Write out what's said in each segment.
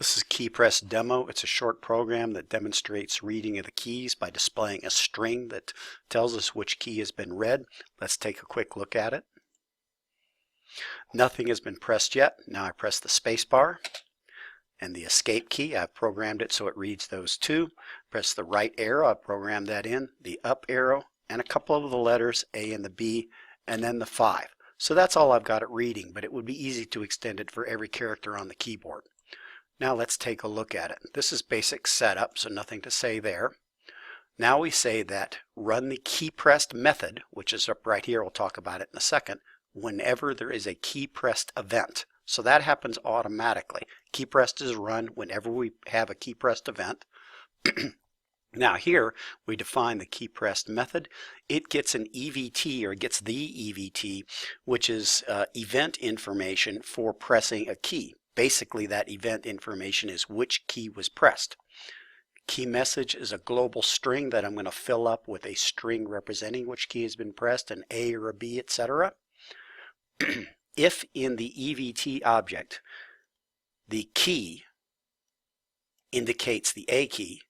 This is KeyPressedDemo. It's a short program that demonstrates reading of the keys by displaying a string that tells us which key has been read. Let's take a quick look at it. Nothing has been pressed yet. Now I press the space bar and the escape key. I've programmed it so it reads those two. Press the right arrow. I've programmed that in. The up arrow and a couple of the letters A and the B and then the 5. So that's all I've got it reading, but it would be easy to extend it for every character on the keyboard. Now let's take a look at it. This is basic setup, so nothing to say there. Now we say that run the key pressed method, which is up right here. We'll talk about it in a second, whenever there is a key pressed event. So that happens automatically. Key pressed is run whenever we have a key pressed event. Now here we define the key pressed method. It gets an EVT, or it gets the EVT, which is event information for pressing a key. Basically, that event information is which key was pressed. Key message is a global string that I'm going to fill up with a string representing which key has been pressed, an A or a B, etc. If in the EVT object the key indicates the A key,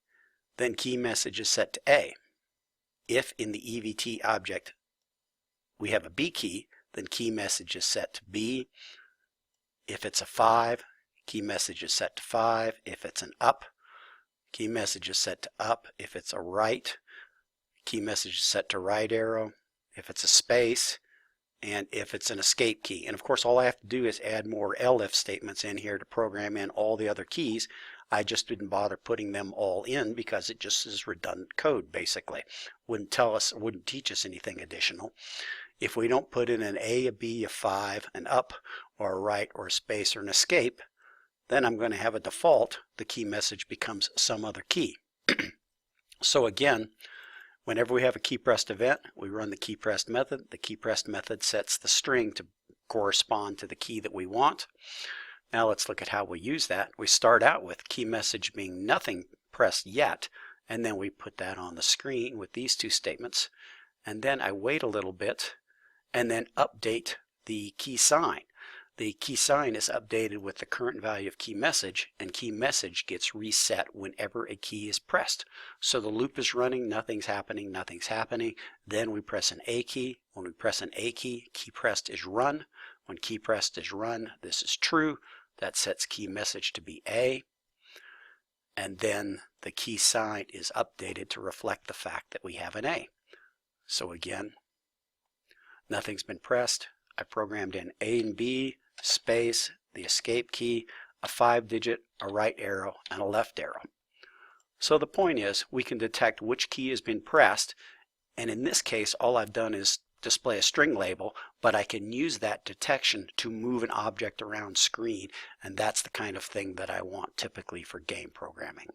then key message is set to A. If in the EVT object we have a B key, then key message is set to B. If it's a 5, key message is set to 5. If it's an up, key message is set to up. If it's a right, key message is set to right arrow. If it's a space, and if it's an escape key. And of course all I have to do is add more elif statements in here to program in all the other keys. I just didn't bother putting them all in because it just is redundant code basically. Wouldn't teach us anything additional. If we don't put in an A, a B, a 5, an up, or a right, or a space, or an escape, then I'm going to have a default. The key message becomes some other key. So again, whenever we have a key pressed event, we run the key pressed method. The key pressed method sets the string to correspond to the key that we want. Now let's look at how we use that. We start out with key message being nothing pressed yet, and then we put that on the screen with these two statements. And then I wait a little bit and then update the key sign. The key sign is updated with the current value of key message, and key message gets reset whenever a key is pressed. So the loop is running, nothing's happening, nothing's happening. Then we press an A key. When we press an A key, key pressed is run. When key pressed is run, this is true. That sets key message to be A. And then the key sign is updated to reflect the fact that we have an A. So again, nothing's been pressed. I programmed in A and B, space, the escape key, a 5-digit, a right arrow, and a left arrow. So the point is, we can detect which key has been pressed, and in this case, all I've done is display a string label, but I can use that detection to move an object around screen, and that's the kind of thing that I want typically for game programming.